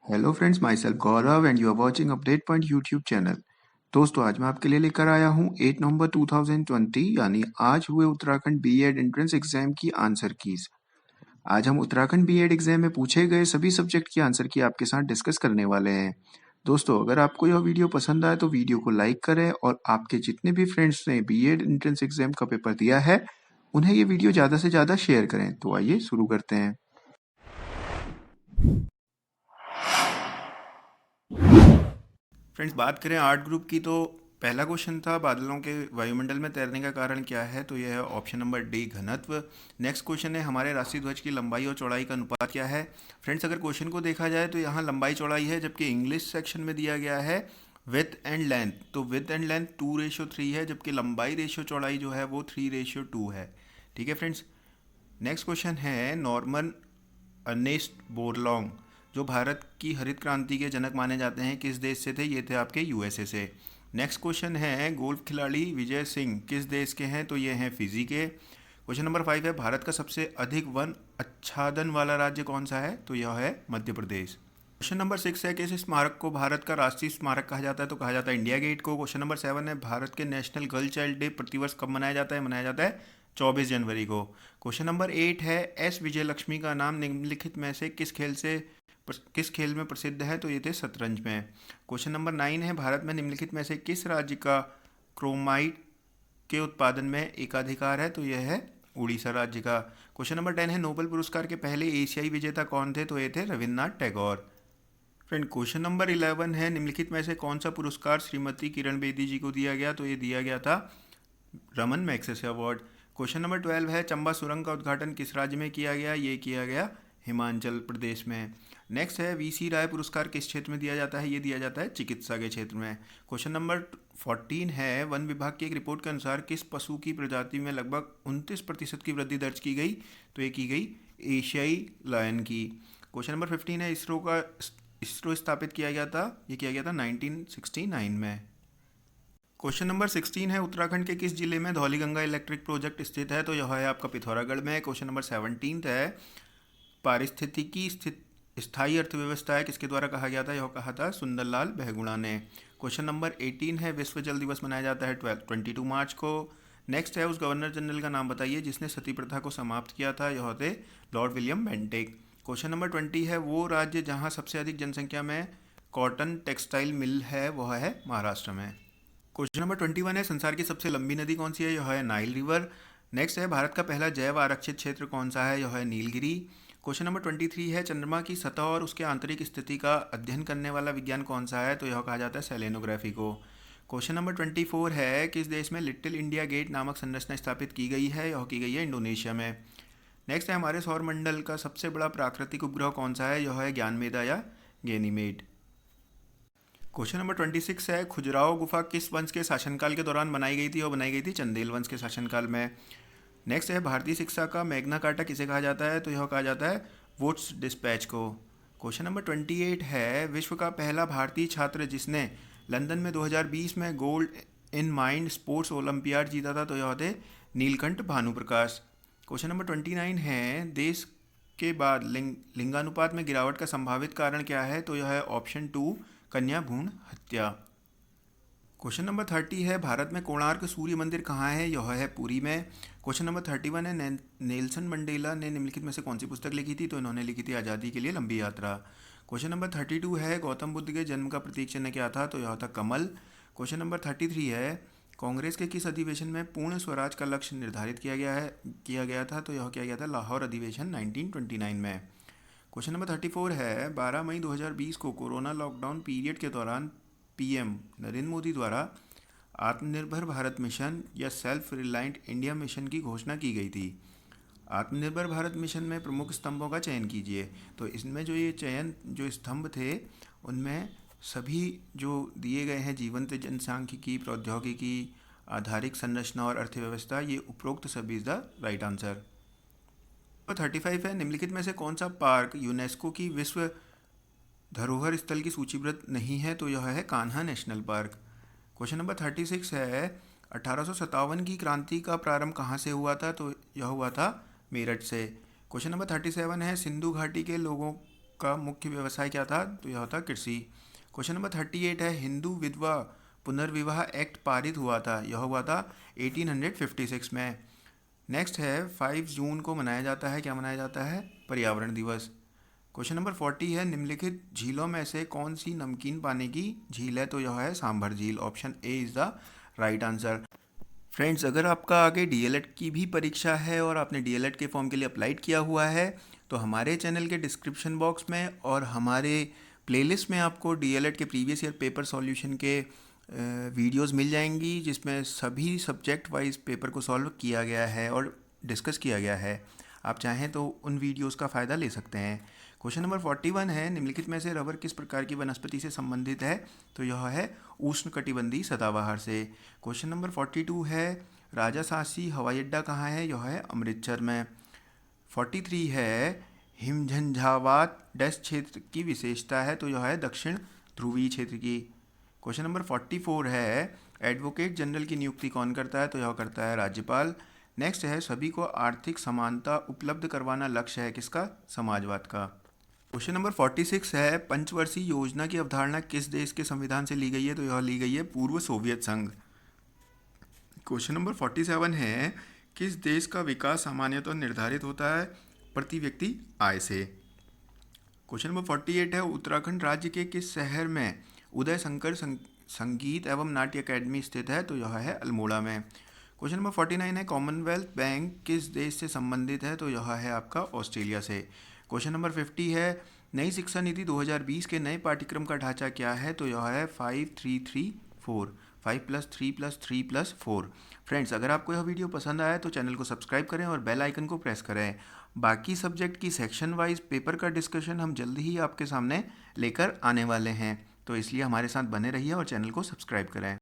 Hello friends, myself Gaurav and you are watching update point YouTube channel. दोस्तों, आज मैं आपके लिए लेकर आया हूं 8 नवंबर 2020 यानी आज हुए उत्तराखंड बीएड एंट्रेंस एग्जाम की आंसर कीज। आज हम उत्तराखंड बीएड एग्जाम में पूछे गए सभी सब्जेक्ट की आंसर की आपके साथ डिस्कस करने वाले हैं। दोस्तों, अगर आपको यह वीडियो पसंद आए तो वीडियो को लाइक करें और आपके जितने भी फ्रेंड्स ने बीएड एंट्रेंस एग्जाम का पेपर दिया है उन्हें ये वीडियो ज़्यादा से ज़्यादा शेयर करें। तो आइए शुरू करते हैं। फ्रेंड्स, बात करें आर्ट ग्रुप की तो पहला क्वेश्चन था बादलों के वायुमंडल में तैरने का कारण क्या है, तो यह है ऑप्शन नंबर डी, घनत्व। नेक्स्ट क्वेश्चन है हमारे राष्ट्रीय ध्वज की लंबाई और चौड़ाई का अनुपात क्या है। फ्रेंड्स, अगर क्वेश्चन को देखा जाए तो यहाँ लंबाई चौड़ाई है, जबकि इंग्लिश सेक्शन में दिया गया है विथ एंड लेंथ। तो विथ एंड लेंथ 2:3 है, जबकि लंबाई रेशियो चौड़ाई जो है वो 3:2 है। ठीक है फ्रेंड्स। नेक्स्ट क्वेश्चन है नॉर्मन अर्नेस्ट बोरलॉन्ग, जो भारत की हरित क्रांति के जनक माने जाते हैं, किस देश से थे। ये थे आपके यूएसए से। नेक्स्ट क्वेश्चन है गोल्फ खिलाड़ी विजय सिंह किस देश के हैं, तो ये हैं फिजी के। क्वेश्चन नंबर 5 है भारत का सबसे अधिक वन आच्छादन वाला राज्य कौन सा है, तो यह है मध्य प्रदेश। क्वेश्चन नंबर 6 है किस स्मारक को भारत का राष्ट्रीय स्मारक कहा जाता है, तो कहा जाता है इंडिया गेट को। क्वेश्चन नंबर 7 है भारत के नेशनल गर्ल चाइल्ड डे प्रतिवर्ष कब मनाया जाता है, मनाया जाता है 24 जनवरी को। क्वेश्चन नंबर 8 है एस विजयलक्ष्मी का नाम निम्नलिखित में से किस खेल में प्रसिद्ध है, तो ये थे शतरंज में। क्वेश्चन नंबर 9 है भारत में निम्नलिखित में से किस राज्य का क्रोमाइट के उत्पादन में एकाधिकार है, तो यह है उड़ीसा राज्य का। क्वेश्चन नंबर 10 है नोबेल पुरस्कार के पहले एशियाई विजेता कौन थे, तो ये थे Rabindranath Tagore. Friend, question number 11 है निम्नलिखित में से कौन सा पुरस्कार श्रीमती किरण बेदी जी को दिया गया, तो ये दिया गया था Raman Magsaysay award. Question number 12 है चंबा सुरंग का उद्घाटन किस राज्य में किया गया, ये किया गया हिमाचल प्रदेश में। नेक्स्ट है वीसी राय पुरस्कार किस क्षेत्र में दिया जाता है, ये दिया जाता है चिकित्सा के क्षेत्र में। क्वेश्चन नंबर 14 है वन विभाग की एक रिपोर्ट के अनुसार किस पशु की प्रजाति में लगभग 29% की वृद्धि दर्ज की गई, तो ये की गई एशियाई लायन की। क्वेश्चन नंबर 15 है इसरो स्थापित किया गया था, ये किया गया था 1969 में। क्वेश्चन नंबर 16 है उत्तराखंड के किस जिले में धौलीगंगा इलेक्ट्रिक प्रोजेक्ट स्थित है, तो यह है आपका पिथौरागढ़ में। क्वेश्चन नंबर 17 है पारिस्थितिकी स्थित स्थायी अर्थव्यवस्था है किसके द्वारा कहा गया था, यह कहा था सुंदरलाल बहुगुणा ने। क्वेश्चन नंबर 18 है विश्व जल दिवस मनाया जाता है 22 मार्च को। नेक्स्ट है उस गवर्नर जनरल का नाम बताइए जिसने सती प्रथा को समाप्त किया था, यह थे Lord William Bentinck. Question number 20 है वो राज्य जहाँ सबसे अधिक जनसंख्या में कॉटन टेक्सटाइल मिल है, वह है महाराष्ट्र में। क्वेश्चन नंबर 21 है संसार की सबसे लंबी नदी कौन सी है, यह है नाइल रिवर। नेक्स्ट है भारत का पहला जैव आरक्षित क्षेत्र कौन सा है, यह है नीलगिरी। क्वेश्चन नंबर 23 है चंद्रमा की सतह और उसके आंतरिक स्थिति का अध्ययन करने वाला विज्ञान कौन सा है, तो यह कहा जाता है सेलेनोग्राफी को। क्वेश्चन नंबर 24 है किस देश में लिटिल इंडिया गेट नामक संरचना स्थापित की गई है, यह की गई है इंडोनेशिया में। नेक्स्ट है हमारे सौर मंडल का सबसे बड़ा प्राकृतिक उपग्रह कौन सा है, यह है ज्ञानमेधा या गैनीमेड। क्वेश्चन नंबर 26 है खुजराहो गुफा किस वंश के शासनकाल के दौरान बनाई गई थी, और बनाई गई थी चंदेल वंश के शासनकाल में। नेक्स्ट है भारतीय शिक्षा का मैग्ना कार्टा किसे कहा जाता है, तो यह कहा जाता है वुड्स डिस्पैच को। क्वेश्चन नंबर 28 है विश्व का पहला भारतीय छात्र जिसने लंदन में 2020 में gold in mind sports olympiad जीता था, तो यह थे नीलकंठ भानुप्रकाश। क्वेश्चन नंबर 29 है देश के बाद लिंगानुपात में गिरावट का संभावित कारण क्या है, तो यह है ऑप्शन 2 कन्या भ्रूण हत्या। क्वेश्चन नंबर 30 है भारत में कोणार्क सूर्य मंदिर कहाँ है, यह है पुरी में। क्वेश्चन नंबर 31 है नेल्सन मंडेला ने निम्नलिखित में से कौन सी पुस्तक लिखी थी, तो इन्होंने लिखी थी आज़ादी के लिए लंबी यात्रा। क्वेश्चन नंबर 32 है गौतम बुद्ध के जन्म का प्रतीक चिन्ह क्या था, तो यह था कमल। क्वेश्चन नंबर 33 है कांग्रेस के किस अधिवेशन में पूर्ण स्वराज का लक्ष्य निर्धारित किया गया था, तो यह किया गया था लाहौर अधिवेशन 1929 में। क्वेश्चन नंबर 34 है 12 मई 2020 को कोरोना लॉकडाउन पीरियड के दौरान पीएम नरेंद्र मोदी द्वारा आत्मनिर्भर भारत मिशन या सेल्फ रिलायंट इंडिया मिशन की घोषणा की गई थी। आत्मनिर्भर भारत मिशन में प्रमुख स्तंभों का चयन कीजिए। तो इसमें जो स्तंभ थे उनमें सभी जो दिए गए हैं जीवंत जनसांख्यिकी, प्रौद्योगिकी, आधारिक संरचना और अर्थव्यवस्था, ये उपरोक्त सभी इज द राइट आंसर। 35 है निम्नलिखित में से कौन सा पार्क यूनेस्को की विश्व धरोहर स्थल की सूचीबद्ध नहीं है, तो यह है Kanha national park. Question number 36 है 1857 की क्रांति का प्रारंभ कहाँ से हुआ था, तो यह हुआ था मेरठ से। क्वेश्चन नंबर 37 है सिंधु घाटी के लोगों का मुख्य व्यवसाय क्या था? तो यह था कृषि। क्वेश्चन नंबर 38 है, हिंदू विधवा पुनर्विवाह एक्ट पारित हुआ था, यह हुआ था 1856 में। नेक्स्ट है, 5 जून को मनाया जाता है, क्या मनाया जाता है? पर्यावरण दिवस। क्वेश्चन नंबर 40 है, निम्नलिखित झीलों में से कौन सी नमकीन पानी की झील है? तो यह है सांभर झील। Option A is the right answer. Friends, अगर आपका आगे डीएलएड की भी परीक्षा है और आपने डीएलएड के फॉर्म के लिए अप्लाइड किया हुआ है, तो हमारे चैनल के डिस्क्रिप्शन बॉक्स में और हमारे प्लेलिस्ट में आपको डीएलएड के प्रीवियस ईयर पेपर सॉल्यूशन के वीडियोस मिल जाएंगी, जिसमें सभी सब्जेक्ट वाइज पेपर को सॉल्व किया गया है और डिस्कस किया गया है। आप चाहें तो उन वीडियोस का फ़ायदा ले सकते हैं। क्वेश्चन नंबर 41 है, निम्नलिखित में से रबर किस प्रकार की वनस्पति से संबंधित है? तो यह है उष्णकटिबंधीय सदाबहार से। क्वेश्चन नंबर 42 है, राजासासी हवाई अड्डा कहाँ है? यह है अमृतसर में। 43 है, हिमझंझावात डैश क्षेत्र की विशेषता है? तो यह है दक्षिण ध्रुवीय क्षेत्र की। क्वेश्चन नंबर 44 है, एडवोकेट जनरल की नियुक्ति कौन करता है? तो यह करता है राज्यपाल। नेक्स्ट है, सभी को आर्थिक समानता उपलब्ध करवाना लक्ष्य है किसका? समाजवाद का। क्वेश्चन नंबर 46 है, पंचवर्षीय योजना की अवधारणा किस देश के संविधान से ली गई है? तो यह ली गई है पूर्व सोवियत संघ। क्वेश्चन नंबर 47 है, किस देश का विकास सामान्यतः निर्धारित होता है प्रति व्यक्ति आय से? क्वेश्चन नंबर 48 है, उत्तराखंड राज्य के किस शहर में उदय शंकर संगीत एवं नाट्य अकेडमी स्थित है? तो यह है अल्मोड़ा में। क्वेश्चन नंबर 49 है, कॉमनवेल्थ बैंक किस देश से संबंधित है? तो यह है आपका ऑस्ट्रेलिया से। क्वेश्चन नंबर 50 है, नई शिक्षा नीति 2020 के नए पाठ्यक्रम का ढांचा क्या है? तो यह है 5334, 5+3+3+4। फ्रेंड्स, अगर आपको यह वीडियो पसंद आया तो चैनल को सब्सक्राइब करें और बेल आइकन को प्रेस करें। बाकी सब्जेक्ट की सेक्शन वाइज पेपर का डिस्कशन हम जल्दी ही आपके सामने लेकर आने वाले हैं, तो इसलिए हमारे साथ बने रहिए और चैनल को सब्सक्राइब करें।